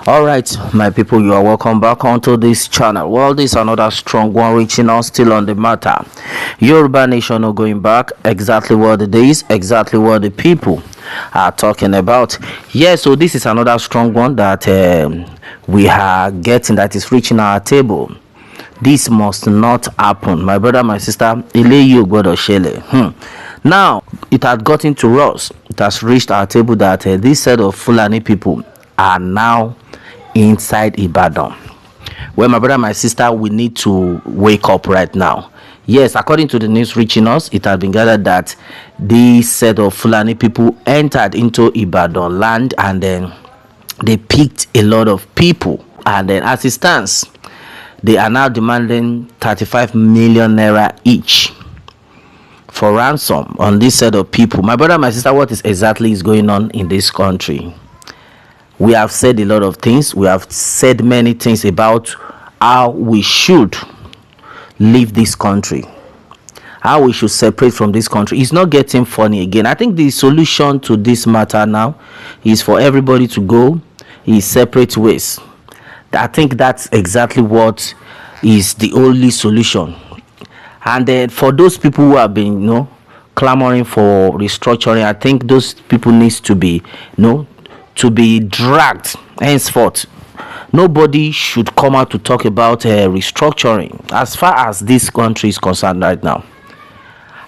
All right, my people, you are welcome back onto this channel. Well, this is another strong one reaching us still on the matter. Yoruba nation are going back. Exactly what it is, exactly what the people are talking about. Yeah, so this is another strong one that we are getting, that is reaching our table. This must not happen, my brother, my sister. Now it had gotten to us, it has reached our table that this set of Fulani people are now inside Ibadan. Well, my brother, my sister, we need to wake up right now. Yes, according to the news reaching us, it has been gathered that this set of Fulani people entered into Ibadan land, and then they picked a lot of people, and then as it stands, they are now demanding 35 million naira each for ransom on this set of people. My brother, my sister, what is exactly is going on in this country? We have said a lot of things. We have said many things about how we should leave this country, how we should separate from this country. It's not getting funny again. I think the solution to this matter now is for everybody to go in separate ways. I think that's exactly what is the only solution. And then for those people who have been, clamoring for restructuring, I think those people needs to be, to be dragged henceforth. Nobody should come out to talk about restructuring as far as this country is concerned right now.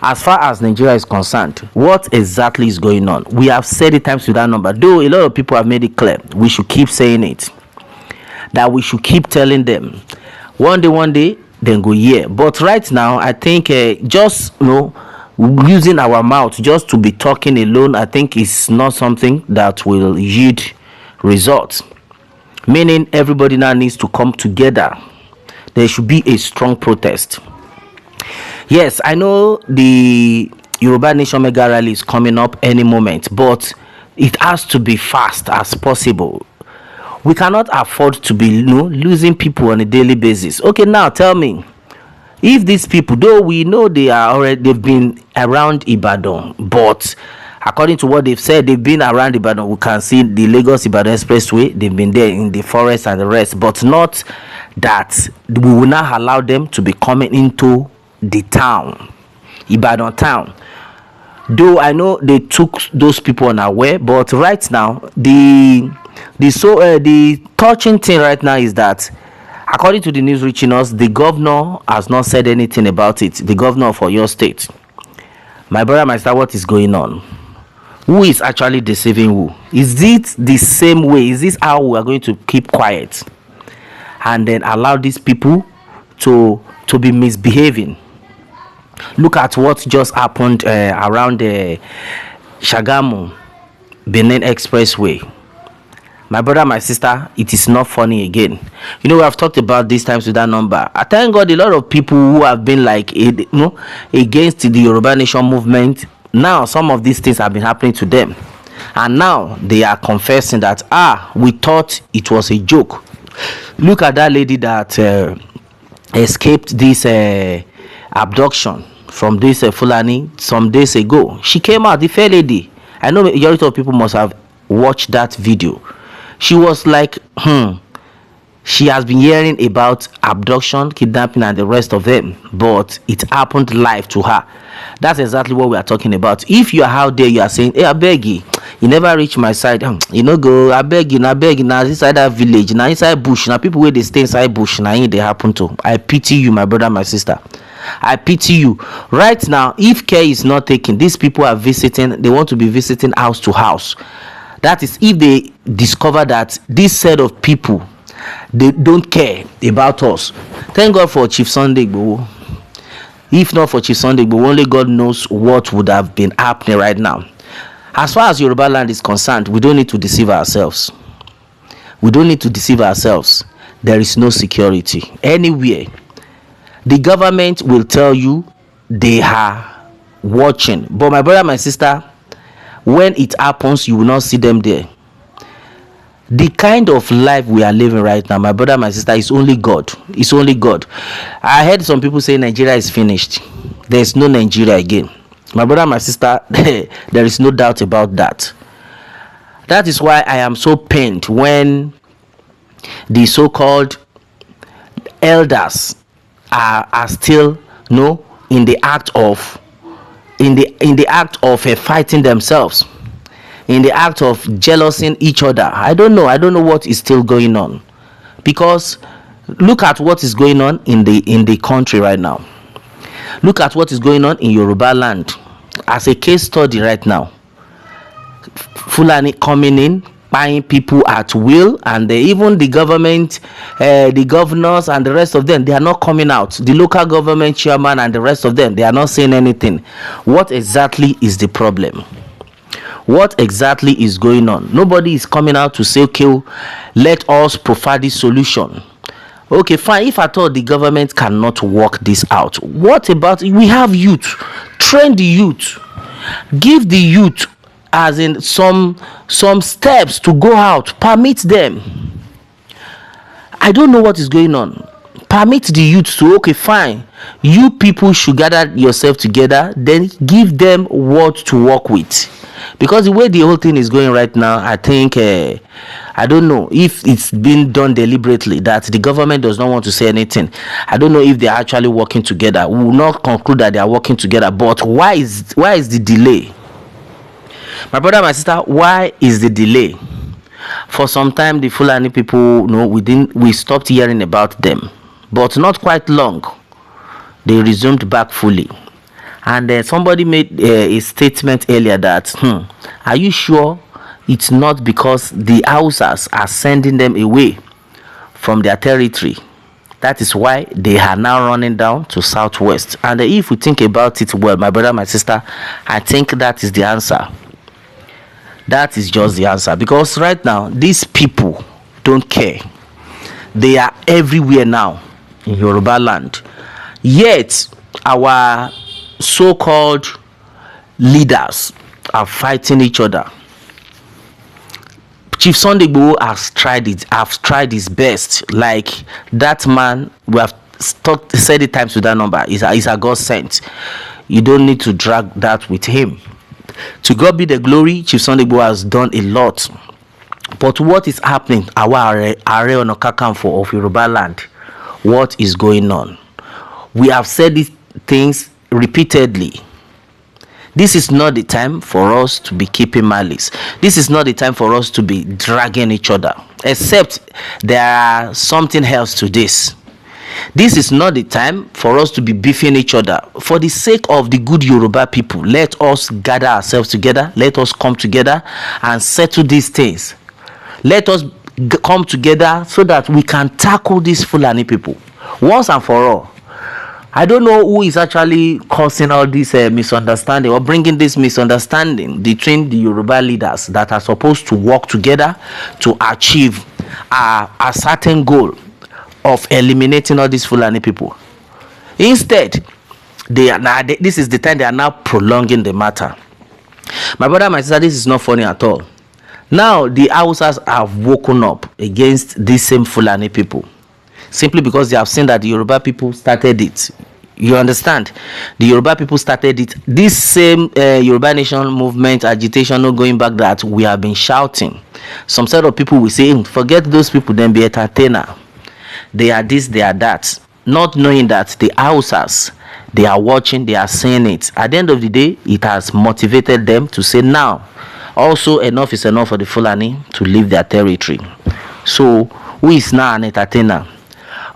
As far as Nigeria is concerned, what exactly is going on? We have said it times without number, though a lot of people have made it clear. We should keep saying it, that we should keep telling them. One day then go here. But right now, I think just using our mouth just to be talking alone, I think is not something that will yield results. Meaning everybody now needs to come together. There should be a strong protest. Yes, I know the Yoruba Nation mega rally is coming up any moment, but it has to be fast as possible. We cannot afford to be losing people on a daily basis. Okay, now tell me, if these people, though we know they've been around Ibadan, but according to what they've said, they've been around Ibadan. We can see the Lagos Ibadan Expressway, they've been there in the forest and the rest, but not that we will not allow them to be coming into the town, Ibadan town. Though I know they took those people unaware, but right now the touching thing right now is that, according to the news reaching us, the governor has not said anything about it. The governor for your state. My brother, my sister, what is going on? Who is actually deceiving who? Is it the same way? Is this how we are going to keep quiet and then allow these people to be misbehaving? Look at what just happened around the Shagamu Benin Expressway. My brother, my sister, it is not funny again. We have talked about these times with that number. I thank God a lot of people who have been against the Yoruba Nation movement. Now some of these things have been happening to them, and now they are confessing that we thought it was a joke. Look at that lady that escaped this abduction from this Fulani some days ago. She came out, the fair lady. I know a lot of people must have watched that video. She was like, she has been hearing about abduction, kidnapping, and the rest of them, but it happened live to her. That's exactly what we are talking about. If you are out there, you are saying, hey, I beg you never reach my side. Go, I beg you, now inside that village, now inside bush, now people where they stay inside bush, now they happen to. I pity you, my brother, my sister. I pity you. Right now, if care is not taken, these people are visiting, they want to be visiting house to house. That is, if they discover that this set of people, they don't care about us. Thank God for Chief Sunday Igboho. If not for Chief Sunday Igboho, only God knows what would have been happening right now. As far as Yoruba land is concerned, we don't need to deceive ourselves. We don't need to deceive ourselves. There is no security anywhere. The government will tell you they are watching, but my brother, my sister, when it happens, you will not see them there. The kind of life we are living right now, my brother, my sister, is only God. It's only God. I heard some people say Nigeria is finished. There is no Nigeria again. My brother, my sister, there is no doubt about that. That is why I am so pained when the so-called elders are still in the act of fighting themselves, in the act of jealousing each other. I don't know what is still going on, because look at what is going on in the country right now. Look at what is going on in Yoruba land as a case study right now. Fulani coming in, buying people at will, and even the government, the governors and the rest of them, they are not coming out. The local government chairman and the rest of them, they are not saying anything. What exactly is the problem? What exactly is going on? Nobody is coming out to say, okay, let us provide this solution. Okay, fine. If at all the government cannot work this out, what about, we have youth? Train the youth, give the youth as in some steps to go out, permit them. I don't know what is going on. Permit the youth to, okay, fine, you people should gather yourself together, then give them what to work with. Because the way the whole thing is going right now, I think I don't know if it's been done deliberately, that the government does not want to say anything. I don't know if they are actually working together. We will not conclude that they are working together, but why is the delay? My brother, my sister, why is the delay? For some time, the Fulani people, we stopped hearing about them, but not quite long. They resumed back fully. And somebody made a statement earlier that, are you sure it's not because the Hausas are sending them away from their territory? That is why they are now running down to southwest. And if we think about it well, my brother, my sister, I think that is the answer. That is just the answer. Because right now, these people don't care. They are everywhere now in Yoruba land. Yet, our so-called leaders are fighting each other. Chief Sunday Igboho have tried his best. Like that man, we have said it times with that number, is a God sent. You don't need to drag that with him. To God be the glory. Chief Sunday Igboho has done a lot. But what is happening? Our Are Ona Kakanfo of Yoruba land, what is going on? We have said these things repeatedly. This is not the time for us to be keeping malice. This is not the time for us to be dragging each other, except there are something else to this. This is not the time for us to be beefing each other. For the sake of the good Yoruba people, let us gather ourselves together. Let us come together and settle these things. Let us come together so that we can tackle these Fulani people once and for all. I don't know who is actually causing all this misunderstanding or bringing this misunderstanding between the Yoruba leaders that are supposed to work together to achieve a certain goal of eliminating all these Fulani people. Instead, this is the time they are now prolonging the matter. My brother, my sister, this is not funny at all. Now, the Hausas have woken up against these same Fulani people, simply because they have seen that the Yoruba people started it. You understand? The Yoruba people started it. This same Yoruba nation movement agitation, not going back, that we have been shouting. Some set of people will say, forget those people, then be entertainer. They are this, they are that. Not knowing that the Hausas, they are watching, they are seeing it. At the end of the day, it has motivated them to say, now, also enough is enough for the Fulani to leave their territory. So, who is now an entertainer?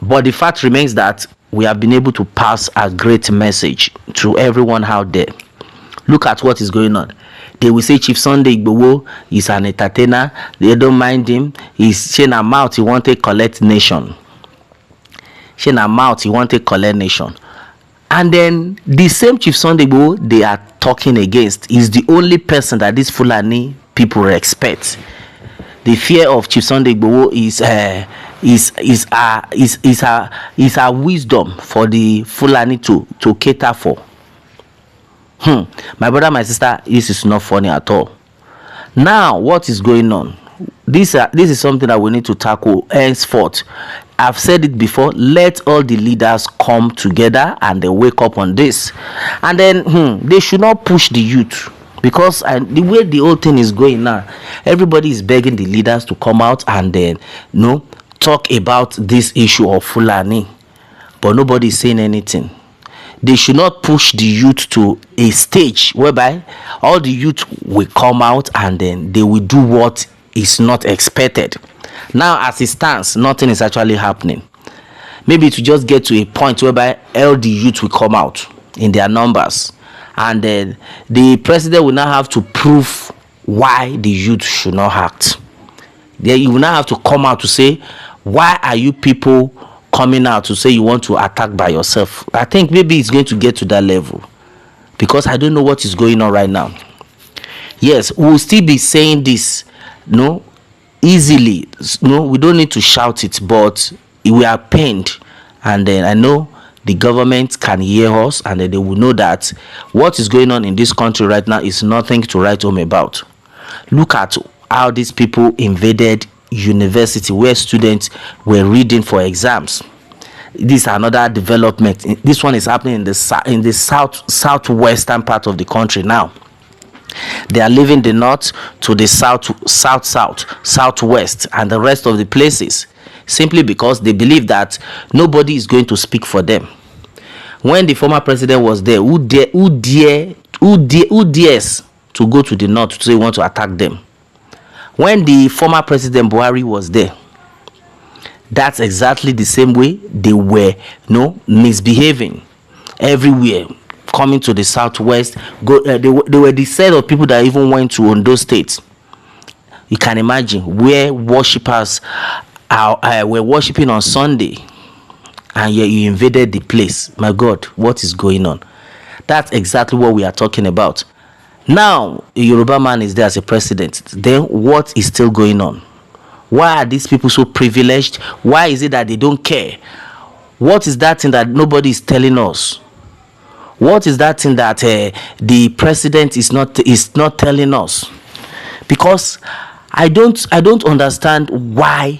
But the fact remains that we have been able to pass a great message to everyone out there. Look at what is going on. They will say Chief Sunday Igboho is an entertainer. They don't mind him. He's saying a mouth, he wants to collect nation. Saying a mouth, he wants to collect nation. And then the same Chief Sunday Igboho they are talking against is the only person that these Fulani people respect. The fear of Chief Sunday Igboho is a wisdom for the Fulani to cater for. My brother, my sister, this is not funny at all. Now, what is going on? This is something that we need to tackle henceforth. I've said it before. Let all the leaders come together and they wake up on this, and then they should not push the youth. Because the way the whole thing is going now, everybody is begging the leaders to come out and then talk about this issue of Fulani, but nobody is saying anything. They should not push the youth to a stage whereby all the youth will come out and then they will do what is not expected. Now, as it stands, nothing is actually happening. Maybe to just get to a point whereby all the youth will come out in their numbers, and then the president will now have to prove why the youth should not act. Then you will now have to come out to say, why are you people coming out to say you want to attack by yourself? I think maybe it's going to get to that level, because I don't know what is going on right now. Yes, we'll still be saying this, easily. We don't need to shout it, but we are pained, and then I know the government can hear us, and then they will know that what is going on in this country right now is nothing to write home about. Look at how these people invaded university where students were reading for exams. This is another development. This one is happening in the southwestern part of the country now. They are leaving the north to the southwest, and the rest of the places, simply because they believe that nobody is going to speak for them. When the former president was there, who dares to go to the north to say want to attack them? When the former president Buhari was there, that's exactly the same way they were misbehaving everywhere, coming to the southwest. They were the set of people that even went to Ondo State. You can imagine, where worshippers were worshiping on Sunday, and yet you invaded the place. My God, what is going on? That's exactly what we are talking about. Now, a Yoruba man is there as a president. Then what is still going on? Why are these people so privileged? Why is it that they don't care? What is that thing that nobody is telling us? What is that thing that the president is not telling us? Because I don't understand why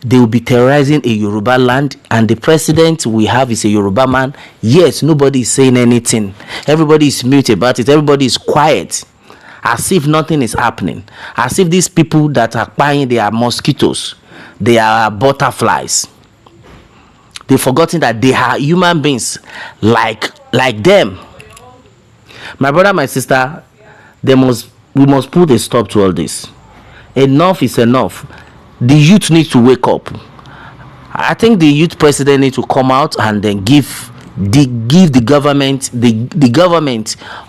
they will be terrorizing a Yoruba land, and the president we have is a Yoruba man. Yes, nobody is saying anything. Everybody is mute about it. Everybody is quiet, as if nothing is happening. As if these people that are buying, they are mosquitoes, they are butterflies. They've forgotten that they are human beings like them. My brother, my sister, we must put a stop to all this. Enough is enough. The youth need to wake up. I think the youth president need to come out and then give the government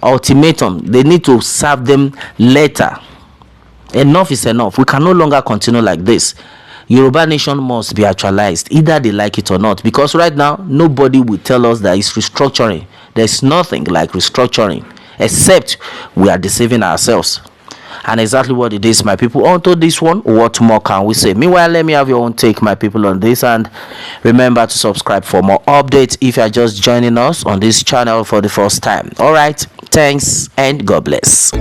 ultimatum. They need to serve them later. Enough is enough. We can no longer continue like this. Yoruba nation must be actualized, either they like it or not, because right now nobody will tell us that it's restructuring. There's nothing like restructuring, except we are deceiving ourselves. And exactly what it is, my people. Onto this one, what more can we say? Meanwhile, let me have your own take, my people, on this, and remember to subscribe for more updates if you are just joining us on this channel for the first time. All right, thanks and God bless.